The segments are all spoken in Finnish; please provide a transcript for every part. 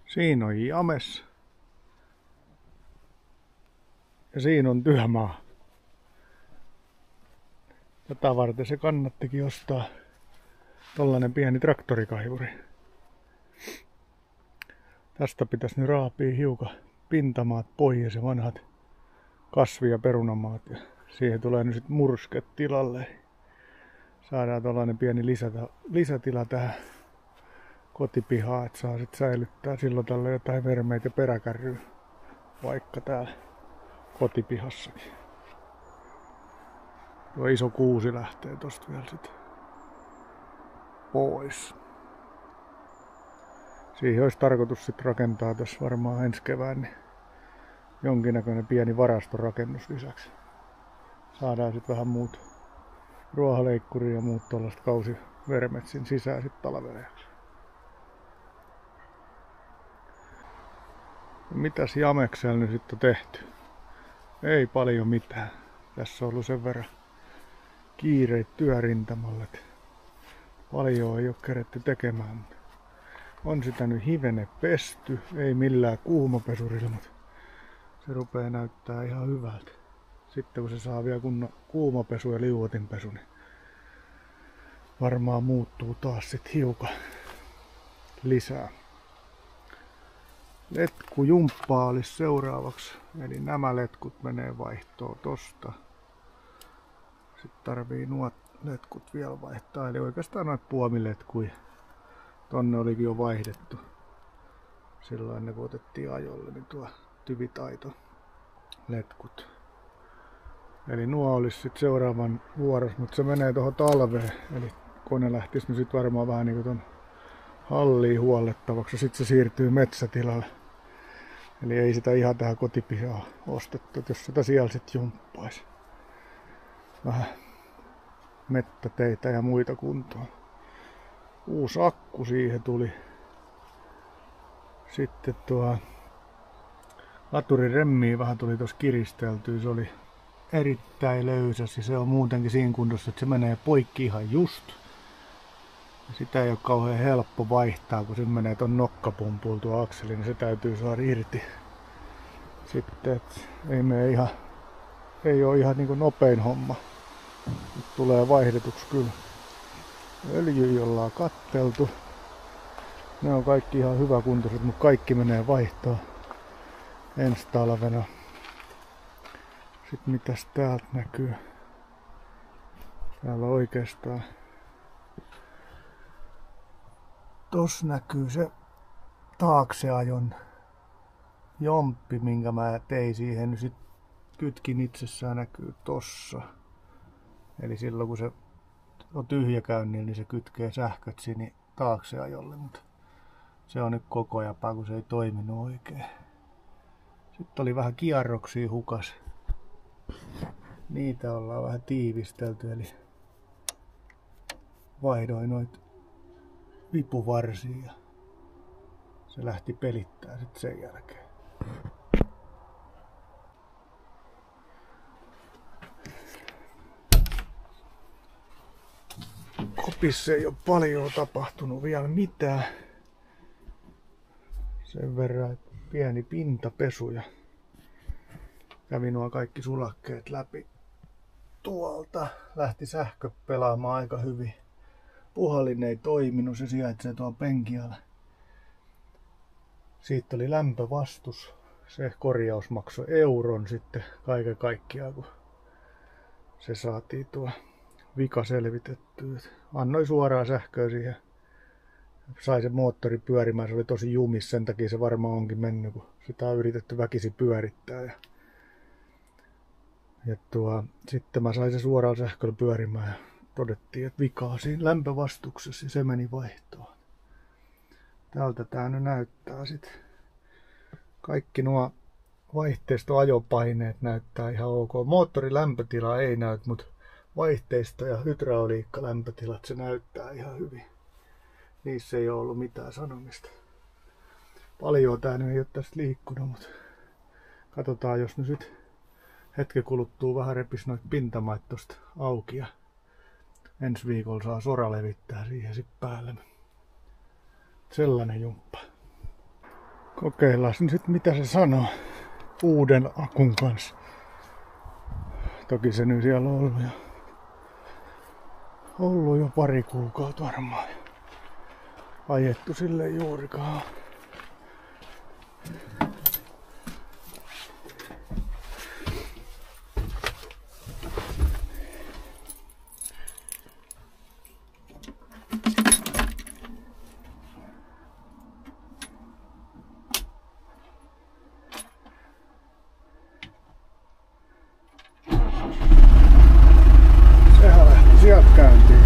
Siinä on James. Ja siinä on työmaa. Tätä varten se kannattikin ostaa tollanen pieni traktorikaivuri. Tästä pitäisi nyt raapia hiukan pintamaat pois ja vanhat kasvi- ja perunamaat. Ja siihen tulee nyt sit mursket tilalle. Saadaan tollanen pieni lisätila tähän kotipihaan, että saa sit säilyttää silloin tällä jotain vermeitä ja peräkärryä vaikka täällä kotipihassakin. Tuo iso kuusi lähtee tosta vielä sit pois. Siihen olisi tarkoitus sit rakentaa tässä varmaan ensi kevään niin jonkinnäköinen pieni varastorakennus lisäksi. Saadaan sit vähän muut ruohaleikkuri ja muut tollaiset kausivermet sin sisään sit talvelejaksi. Mitäs Jameksella nyt sitten on tehty? Ei paljon mitään. Tässä on ollut sen verran kiireitä työrintamalla, että paljon ei ole keretty tekemään. Mutta on sitä nyt hivene pesty, ei millään kuumapesurilla, mutta se rupeaa näyttää ihan hyvältä. Sitten kun se saa vielä kunnon kuumapesu ja liuotinpesu, niin varmaan muuttuu taas sit hiukan lisää. Letkujumppaa olisi seuraavaksi, eli nämä letkut menee vaihtoon tosta. Sitten tarvii nuo letkut vielä vaihtaa, eli oikeastaan noita puomiletkuja. Tonne olikin jo vaihdettu silloin ne kun otettiin ajolle, niin tuo tyvitaito letkut. Eli nuo olisi sitten seuraavan vuorossa, mutta se menee tuohon talveen, eli kone lähtisi nyt sitten varmaan vähän niinku ton halliin huollettavaksi ja sitten se siirtyy metsätilalle. Eli ei sitä ihan tähän kotipihaan ostettu, jos sitä siellä sitten jumppaisi. Vähän mettäteitä ja muita kuntoon. Uusi akku siihen tuli. Sitten laturin remmiä vähän tuli tuossa kiristeltyä. Se oli erittäin löysäs ja se on muutenkin siinä kunnossa, että se menee poikki ihan just. Ja sitä ei ole kauhean helppo vaihtaa, kun se menee ton nokkapumpuun tuo akseli, niin se täytyy saada irti. Sitten, et ei ole ihan niinku nopein homma. Nyt tulee vaihdetuksi kyllä. Öljyjä ollaan katteltu. Ne on kaikki ihan hyväkuntoiset, mutta kaikki menee vaihtoon ensi talvena. Sitten mitäs täältä näkyy? Täällä oikeastaan. Tossa näkyy se taakseajon jomppi, minkä mä tein siihen. Sit kytkin itsessään näkyy tossa. Eli silloin kun se on tyhjäkäynnillä, niin se kytkee sähköt sinne taakseajolle. Mutta se on nyt koko ajan, kun se ei toiminut oikein. Sitten oli vähän kierroksia hukas. Niitä ollaan vähän tiivistelty, eli vaihdoin noit vipuvarsia ja se lähti pelittää sitten sen jälkeen. Kopissa ei ole paljon tapahtunut vielä mitään. Sen verran, että pieni pintapesu ja kävin nuo kaikki sulakkeet läpi tuolta. Lähti sähkö pelaamaan aika hyvin. Puhallin ei toiminut, se sijaitsee tuolla penkialla. Siitä oli lämpövastus. Se korjaus maksoi euron sitten kaiken kaikkiaan, kun se saatiin tuo vika selvitettyä. Annoin suoraan sähköä siihen. Sai se moottori pyörimään, se oli tosi jumis, sen takia se varmaan onkin mennyt, kun sitä on yritetty väkisin pyörittää. Ja sitten mä sain se suoraan sähköllä pyörimään ja todettiin, että vikaa siinä lämpövastuksessa ja se meni vaihtoon. Tältä tää nyt näyttää sit. Kaikki nuo vaihteistoajopaineet näyttää ihan ok. Moottorin lämpötila ei näyt, mutta vaihteisto ja hydrauliikkalämpötilat se näyttää ihan hyvin. Niissä ei ole ollut mitään sanomista. Paljon tää nyt ei ole tästä liikkunut, mutta katsotaan jos nyt sit hetken kuluttua vähän repis noita pintamaita tosta auki ja ensi viikolla saa sora levittää siihen sit päälle. Sellainen jumppa. Kokeillaan nyt mitä se sanoo uuden akun kanssa. Toki se nyt siellä on ollut jo pari kuukautta varmaan. Ajettu sille juurikaan. Sehän lähti sieltä käyntiin.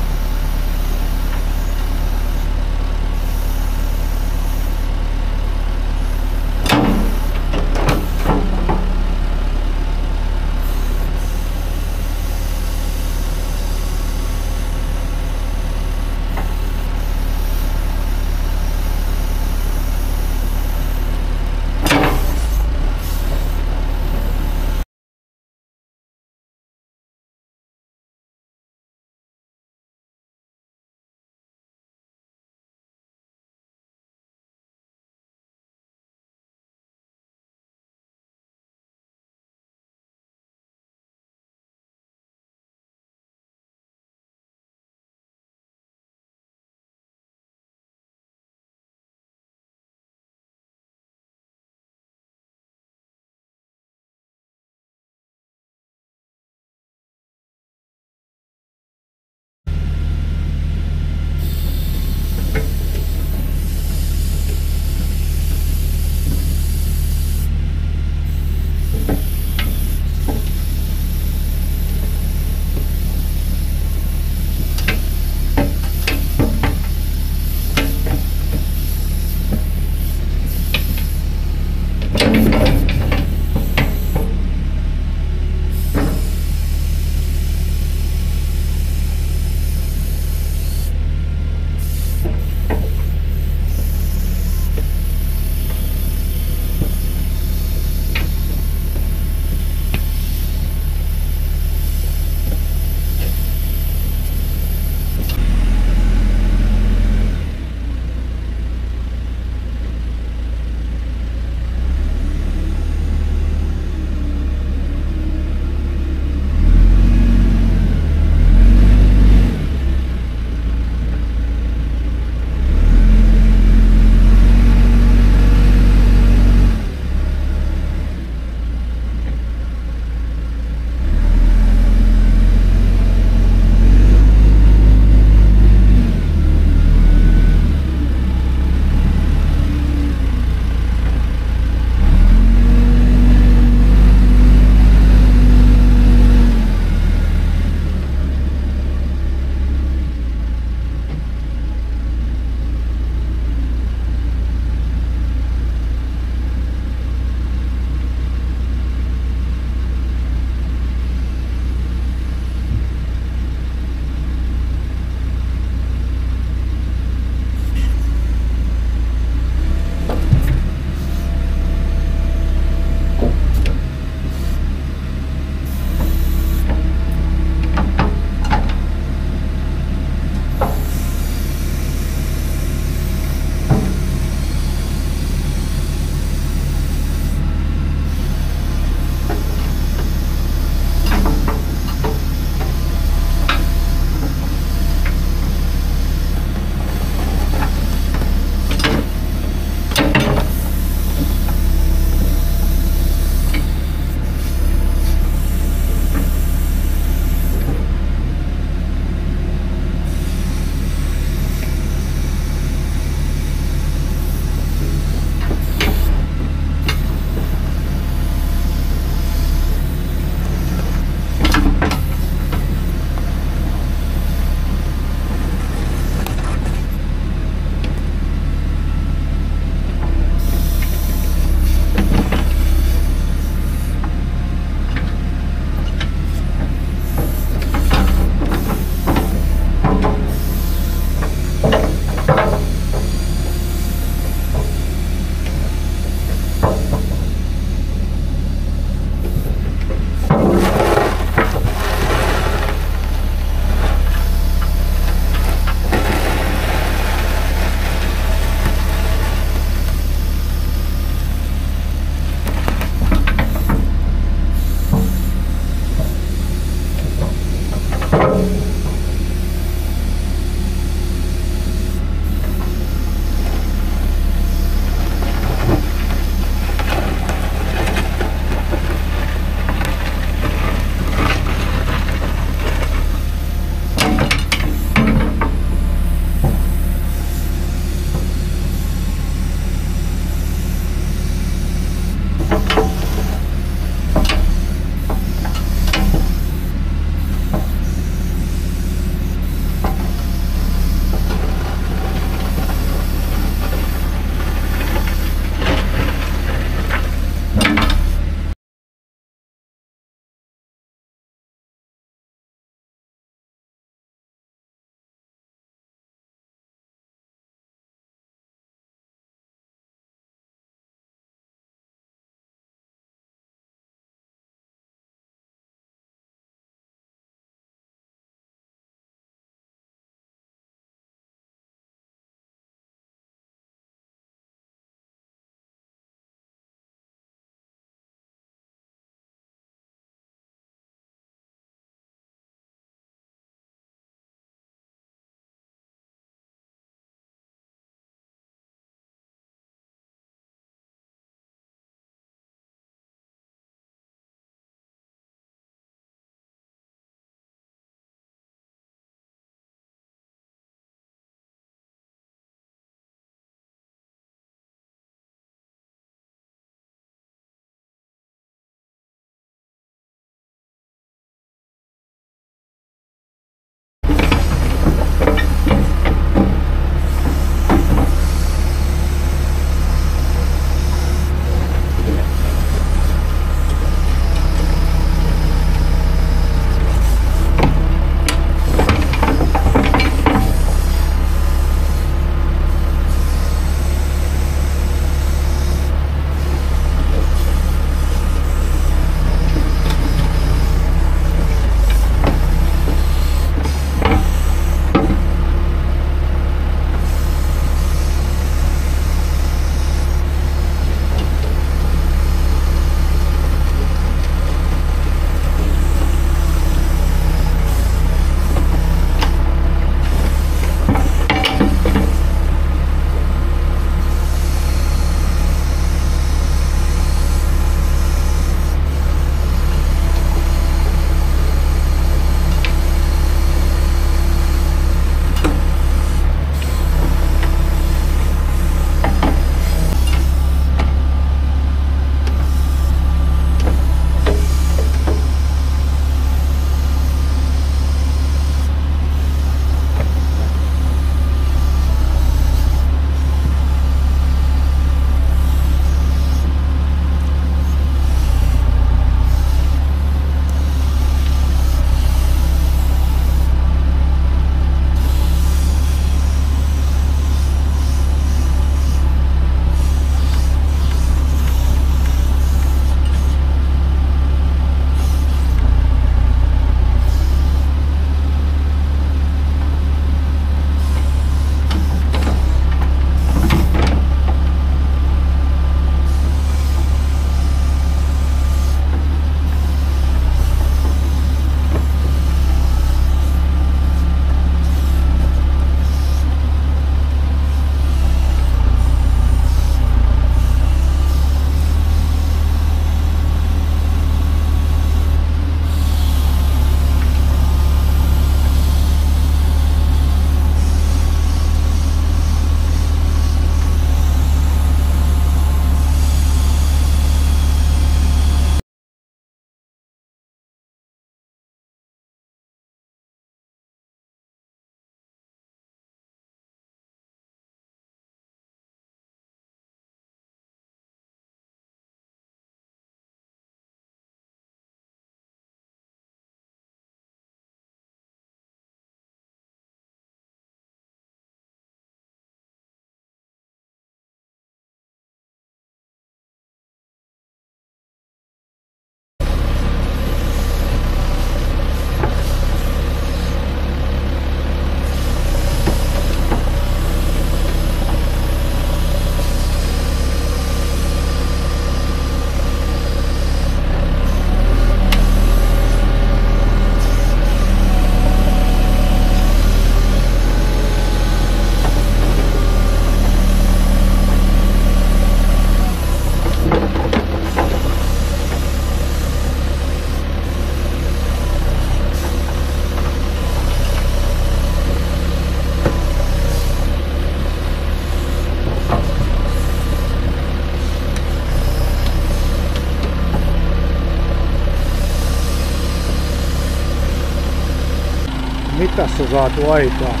Mitäs on saatu aikaan?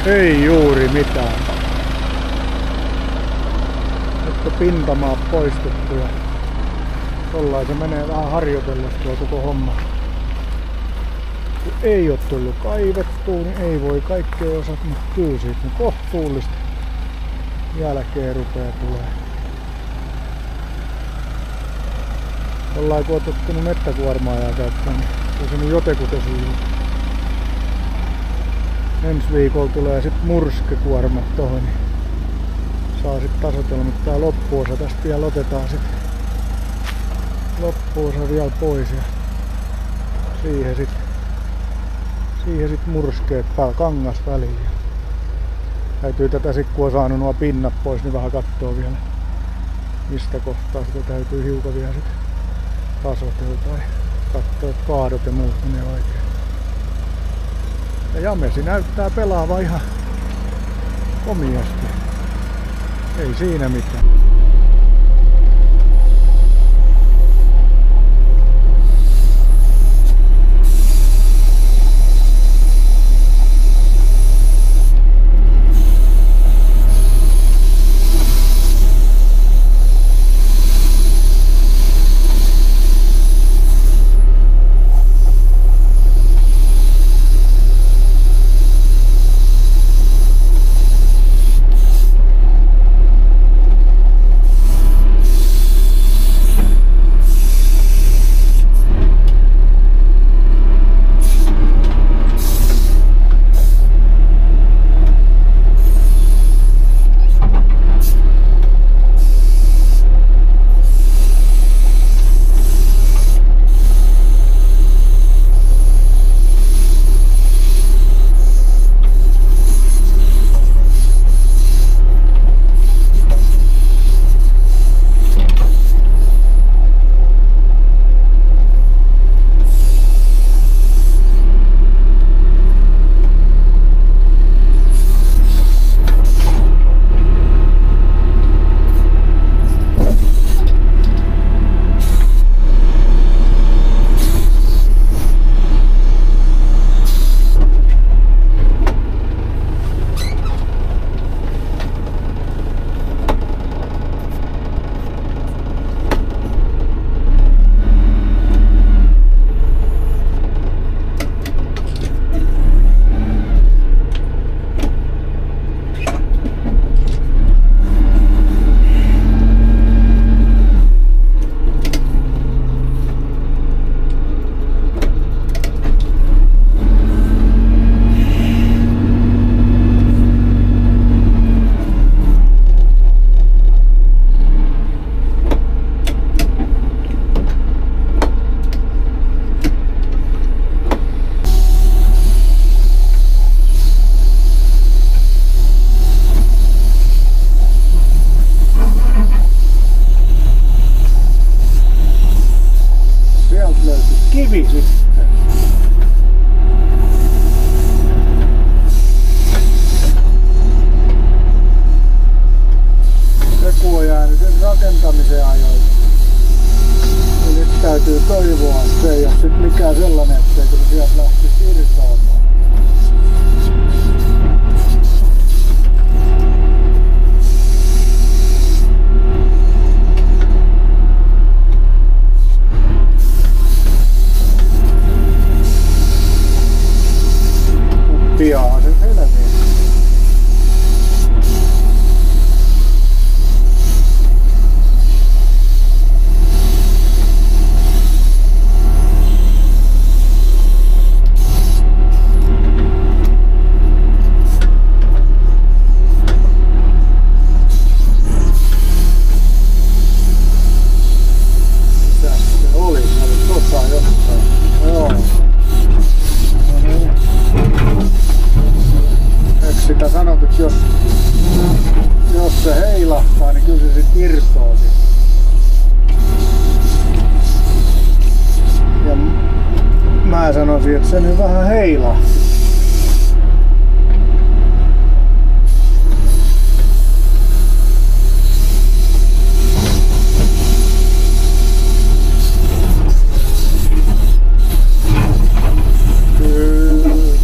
Ei juuri mitään. Nyt on pintamaat poistettu ja tollain se menee vähän harjoitellessa tuo koko homma. Kun ei oo tullut kaivettua, niin ei voi kaikkea osata, mutta kyllä siitä niin kohtuullista jälkeen rupee tulee. Jollain kun oot ottanut mettäkuormaajaa käyttämään, niin se on semmonen jotekutosiin. Ensi viikolla tulee sit murskekuormat tohon, niin saa sit tasoitella, mutta tää loppuosa tästä vielä otetaan sit loppuosa vielä pois ja siihen sit murskeet kangas väliin. Täytyy tätä sit kun on saanut nuo pinnat pois, niin vähän kattoo vielä mistä kohtaa sitä täytyy hiukan vielä sit tasoitella tai kattoo, että kaadot ja muut menee oikein. Ja Jamesi näyttää pelaavan ihan komiasti. Ei siinä mitään. Kivi sitten. Se kun on jäänyt sen rakentamisen ajoilta. Ja nyt täytyy toivoa, että se ei ole sit mikään sellainen, etteikö se sieltä lähtisi irtoamaan. Pian se selviää. Se oli tossa jossain. Joo. Sitä sanot, että jos se heilahtaa, niin kyllä se sitten irtoaa. Ja mä sanoisin, että se nyt vähän heilahti. Kyllä.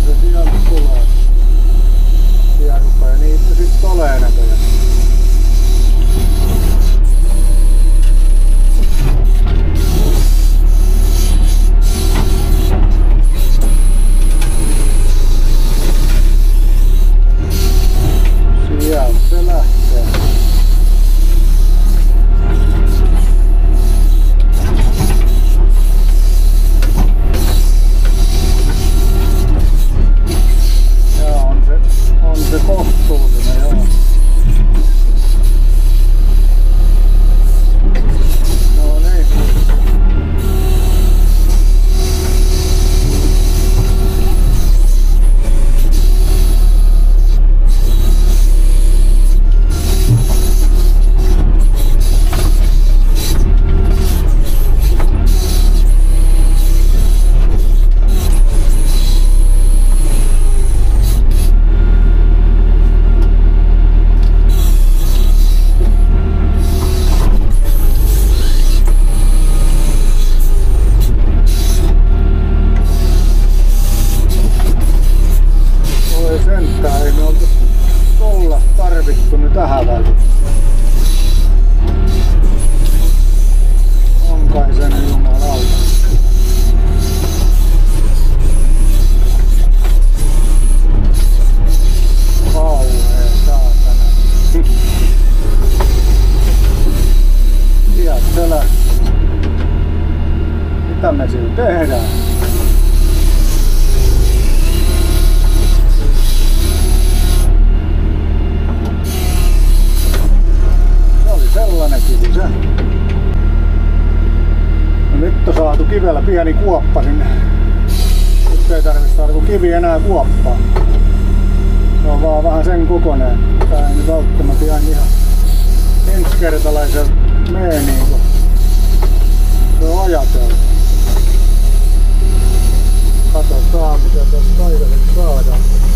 kivellä pieni kuoppa sinne. Nyt ei tarvitse saada kuin kivi enää kuoppaa. Se on vaan vähän sen kokoinen. Tää ei nyt välttämättä ihan ensikertalaisen mene niinku se on ajateltu. Katsotaan mitä tästä aikaiseksi saadaan.